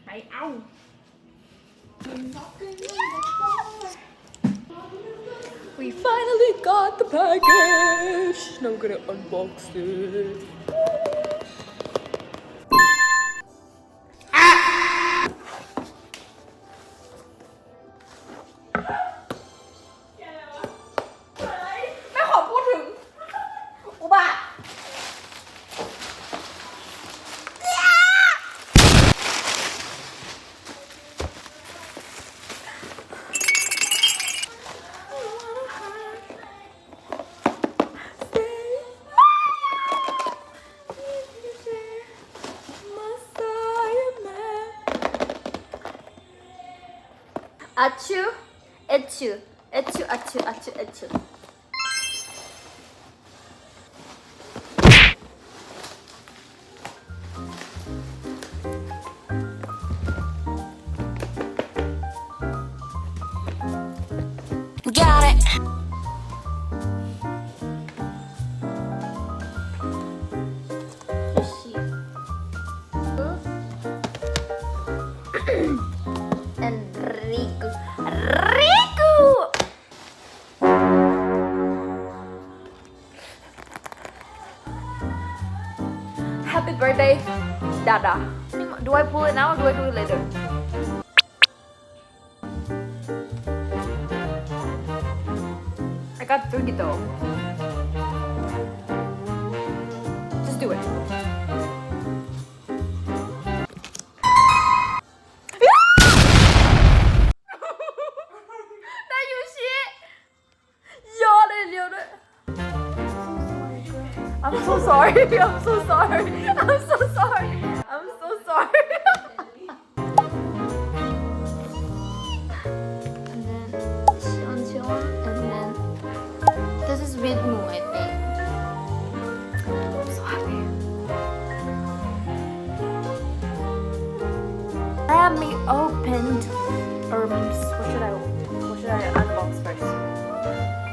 hãy au. We finally got the package. Now I'm gonna unbox it. Achu, echu, echu, achu, achu, echu. Got it. Riku. Happy birthday, Dada. Do I pull it now or do I do it later? I got 3 though. Just do it. I'm so sorry. I'm so sorry. I'm so sorry. I'm so sorry. And then Cheon, and then this is with Moo, I think. I'm so happy. Let me open. Or what should I unbox first?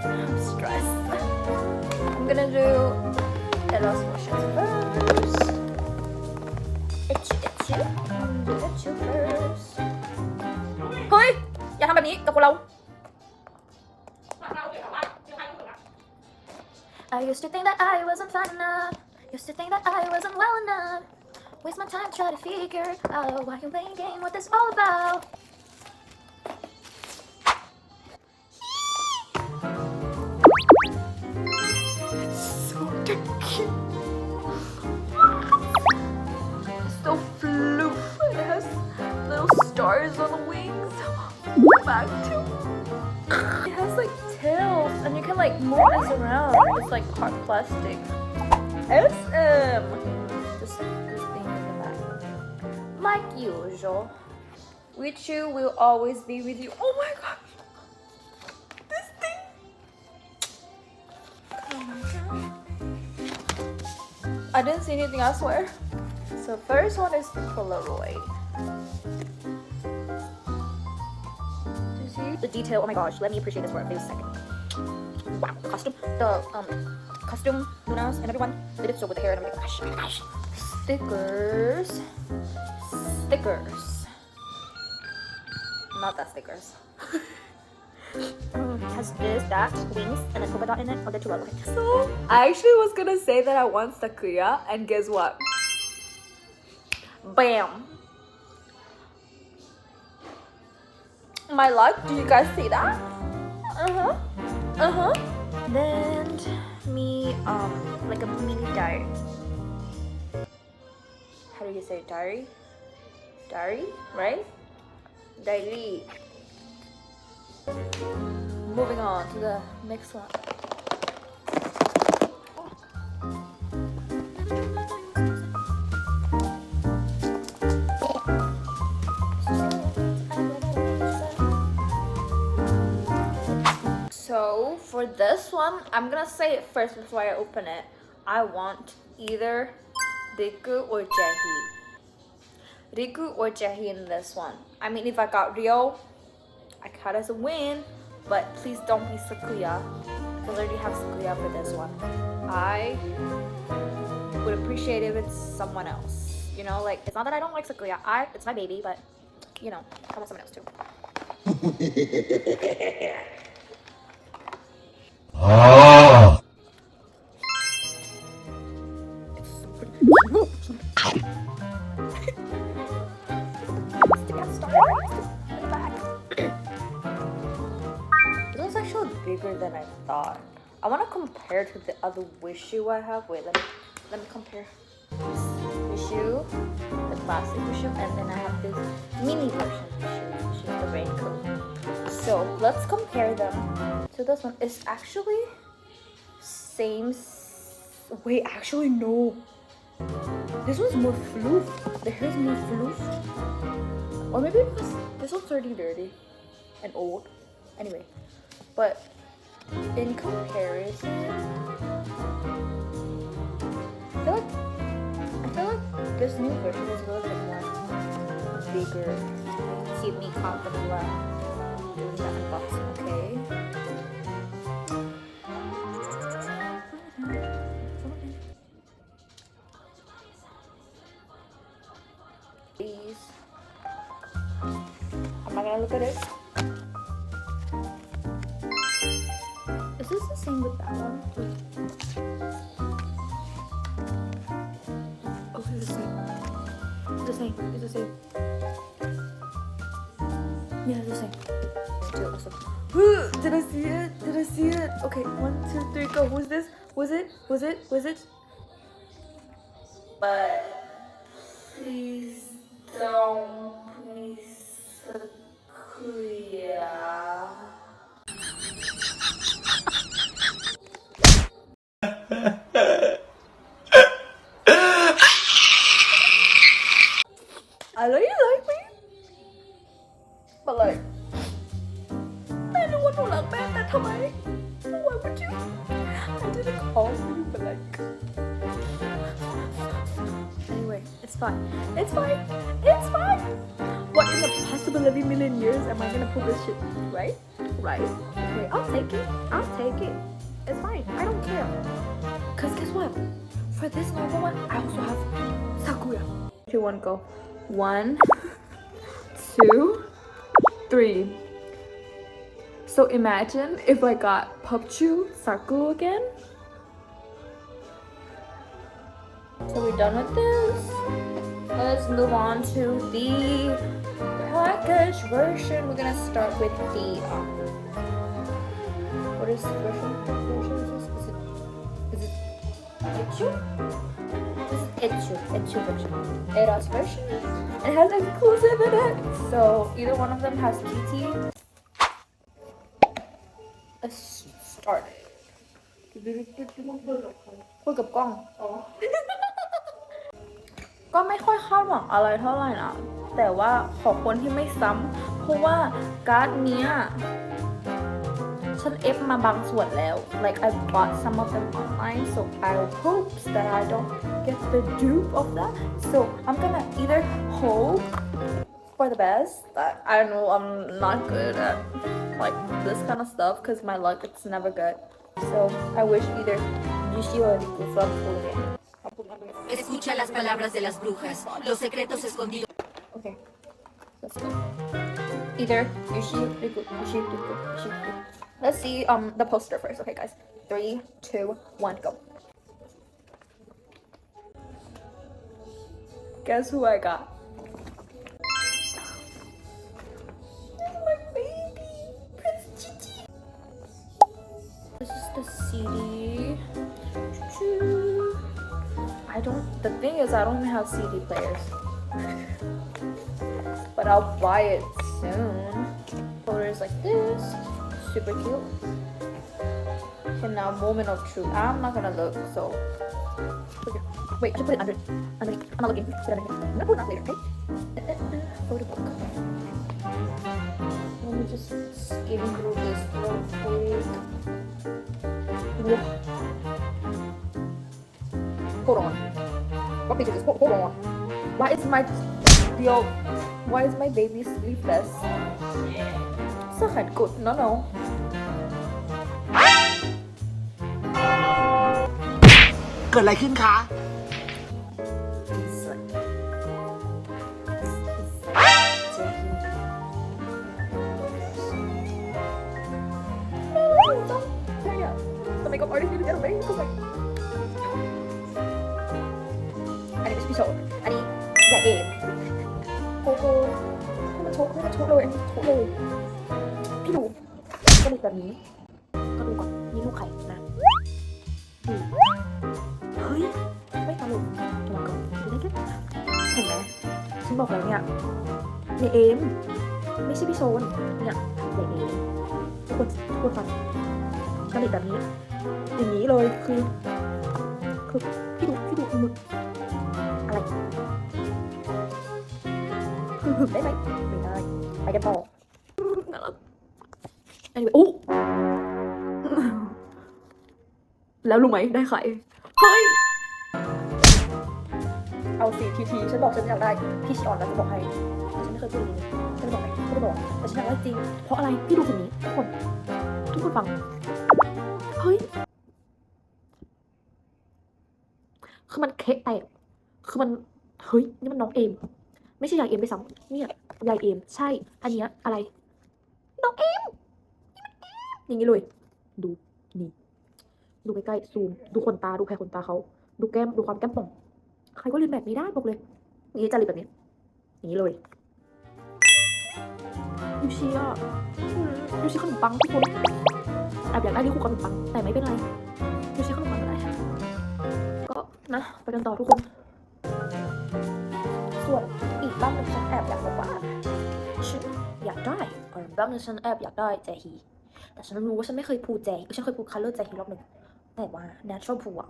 I'm stressed. I'm gonna do Eros washes first. Itchy. Do itchy first. เฮ้ย อย่าทำแบบนี้กับพวกเรา I used to think that I wasn't fine enough. Used to think that I wasn't well enough. Waste my time trying to figure out why you playing game, what this all about. So floof. It has little stars on the wings. Back to. It has like tails, and you can like move this around. It's like hard plastic. SM. This thing in the back. Like usual, with you will always be with you. Oh my god. This thing. Oh my god. I didn't see anything, I swear. So first one is Polaroid. Do you see the detail? Oh my gosh, let me appreciate this for a second. Wow, the costume. The costume, Lunas and everyone. They did so with the hair and everything. Oh my gosh. Stickers. Not that stickers. Has this, that, wings, and then polka dot in it. Oh, they're too low. Okay. So, I actually was gonna say that I want Sakuya, and guess what? Bam! My luck, do you guys see that? Then, me, like a mini diary. How do you say diary? Diary, right? Diary. Moving on to the next one. So for this one, I'm gonna say it first before I open it. I want either Riku or Jaehee. Riku or Jaehee in this one. I mean, if I got Rio, I count as a win, but please don't be Sakuya, because I already have Sakuya for this one. I would appreciate if it's someone else. You know, like it's not that I don't like Sakuya. It's my baby, but you know, I want someone else too. This was actually bigger than I thought. I want to compare to the other wish shoe I have. Wait, let me compare. This wish shoe, the classic wish shoe, and then I have this mini version wish shoe, which is the raincoat. So let's compare them to this one. It's actually same. Wait, actually no. This one's more floof. The hair's more floof. Or maybe because this one's already dirty and old. Anyway, but in comparison, I feel like this new version is a little bit more bigger. See me confident while doing the unboxing, okay? Please. I'm not gonna look at it. Is this the same with that one? Oh, it's the same. It's the same. It's the same. Yeah, it's the same. Also. Did I see it? Did I see it? Okay, 1, 2, 3, go. Who's this? Was it? But please don't. Please, Sakuya. I know you like me, but like, I don't want to like that. That's why. Why would you? I didn't call you, but like. Anyway, it's fine. It's fine. It's fine. What in the possibility million years am I gonna pull this shit? Right? Right? Okay, I'll take it. I'll take it. It's fine. I don't care. Cause guess what? For this normal one, I also have Sakuya. 2, 1, go. 1, 2, 3. So imagine if I got Pupchu Saku again. So we're done with this. Let's move on to the package version. We're gonna start with the what is version is this? Is it Echu? This is Echu version. Eras version. It has exclusive in it. So either one of them has GT. Let's start. คุยกับกล้อง ก็ไม่ค่อยคาดหวังอะไรเท่าไหร่นะแต่ว่าขอคนที่ไม่ซ้ำเพราะว่าการ์ดเนี้ยฉันเอฟมาบางส่วนแล้ว like I bought some of them online so I hope that I don't get the dupe of that so I'm gonna either hope for the best that I don't know I'm not good at like this kind of stuff because my luck it's never good so I wish either Yushi or Riku from Korea. Escucha las palabras de las brujas, los secretos escondidos. Okay, let's go. Either Yushi, Riku, Yushi, Riku, Yushi, Riku. Let's see the poster first. Okay, guys. 3, 2, 1, go. Guess who I got? It's my baby, Prince Chichi. This is the CD. The thing is I don't even have CD players. But I'll buy it soon. Photos like this. Super cute. And now moment of truth. I'm not gonna look, so okay. Wait, I should put it underneath. I'm not looking. Put it underneath. I'm gonna put it up later, okay? Photo book. Let me just skim through this real quick. Whoa. Hold on. What page is this? Hold on. Why is my baby sleeveless? So good. No. เกิดอะไรขึ้นคะ It's like โอ้โหให้มันชกเลยชกเลยพี่ดูก็ดูแบบนี้ก็ดูก่อนนี่ลูกไข่นะดูเฮ้ยไม่ตลกระวังก่อนดูได้แค่เห็นไหมฉันบอกแล้วเนี่ยในเอมไม่ใช่พี่โซนเนี่ยในเอมทุกคนฟังผลิตแบบนี้อย่างนี้เลยคือพี่ดูมึกอะไรคือหึงได้ไหมไม่ได้ไปกันต่อน่ารักอันนี้โอ้แล้วรู้ไหมได้ใครเฮ้ยเอาสิทีฉันบอกฉันอยากได้พี่ชิออนแล้วจะบอกให้แต่ฉันไม่เคยพูดอย่างนี้ฉันบอกไหมไม่ได้บอกแต่ฉันอยากได้จริงเพราะอะไรพี่ดูสิ่งนี้ทุกคนฟังเฮ้ยคือมันเคะแตกคือมันเฮ้ยนี่มันน้องเอมไม่ใช่ยายเอมไปซ้ำเนี่ยยายเอมใช่อันเนี้ยอะไรน้องเอมอย่างนี้เลยดูนี่ดูใกล้ๆซูมดูขนตาดูแผลขนตาเขาดูแก้มดูความแก้มป่องใครก็เรียนแบบนี้ได้บอกเลยอย่างนี้จะเรียนแบบนี้อย่างนี้เลยยูชิอ่ะยูชิขนมปังทุกคนแอบอยากได้ที่คู่ขนมปังแต่ไม่เป็นไรยูชิขนมปังอะไรก็นะไปกันต่อทุกคนส่วนอีกบ้างนึงฉันแอบอยากบอกว่าฉันอยากได้บ้างนึงฉันแอบอยากได้แจฮีแต่ฉันรู้ว่าฉันไม่เคยพูดแจฮีฉันเคยพูด color แจฮีรอบหนึ่งแต่ว่า natural พูอ่ะ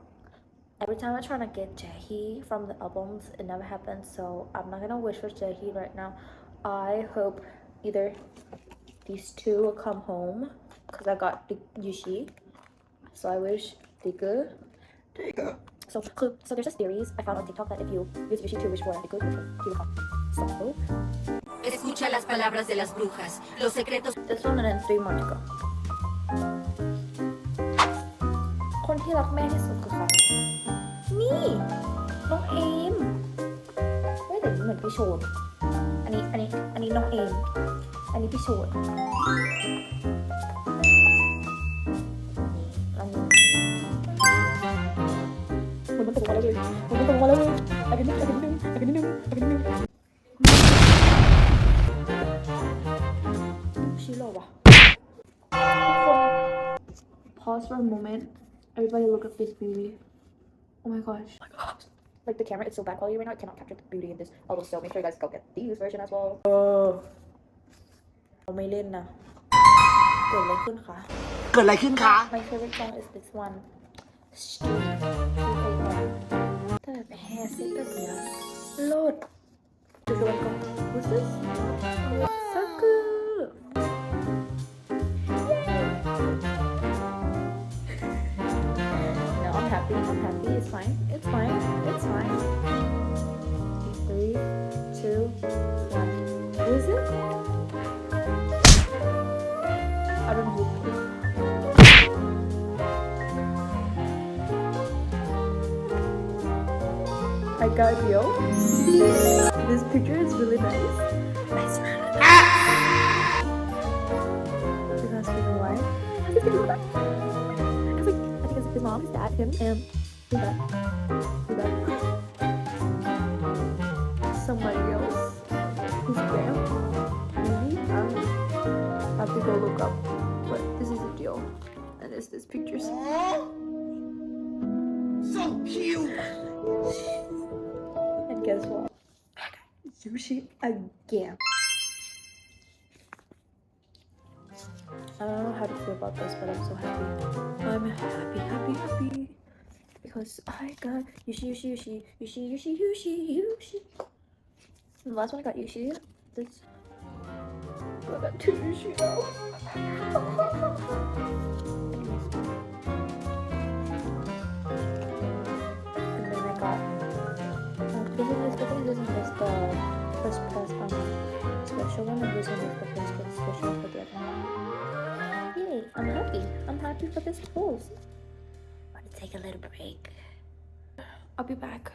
every time I try to get Jaehee from the albums it never happens so I'm not gonna wish for Jaehee right now I hope either these two will come home because I got the Yushi so I wish Digu so there's a series I found on TikTok that if you use Yushi to wish for Digu he will come so Escucha las palabras de las brujas. Los secretos. this one and then 3 months ago คนที่รักแม่ที่สุดคือใครนี่น้องเอมเฮ้ยแต่นี่เหมือนพี่โชนอันนี้น้องเอมอันนี้พี่โชนอันนี้มันตกมาแล้วเลยอันนี้นึงชิโร่วะPause for a moment. Everybody look at this beauty. Oh my gosh. Like the camera is so bad quality right now. It cannot capture the beauty in this. Although still, make sure you guys go get these version as well. เราไม่เล่นนะเกิดอะไรขึ้นคะ My favorite song is this one. Street แต่แฮร์เซ็ตแบบเนี้ยโลดดูดูกันก่อน What's this? Saku. I'm happy, it's fine. 3, 2, 1. Who is it? I don't know. I got yo. This picture is really nice. Nice. Because you know why? I think it's his mom, his dad, him, and do that. Somebody else. Who's Graham? Maybe? I have to go look up. But this is the deal. And it's this pictures. So cute! And guess what? Sushi again. I don't know how to feel about this, but I'm so happy. I'm happy. Because I got Yushi. And the last one I got Yushi. This. I got 2 Yushi now. And then I got. This one is the first press special one, and this one is the first press special for the other one. Yay! I'm happy for this pose. I'm gonna take a little break. I'll be back.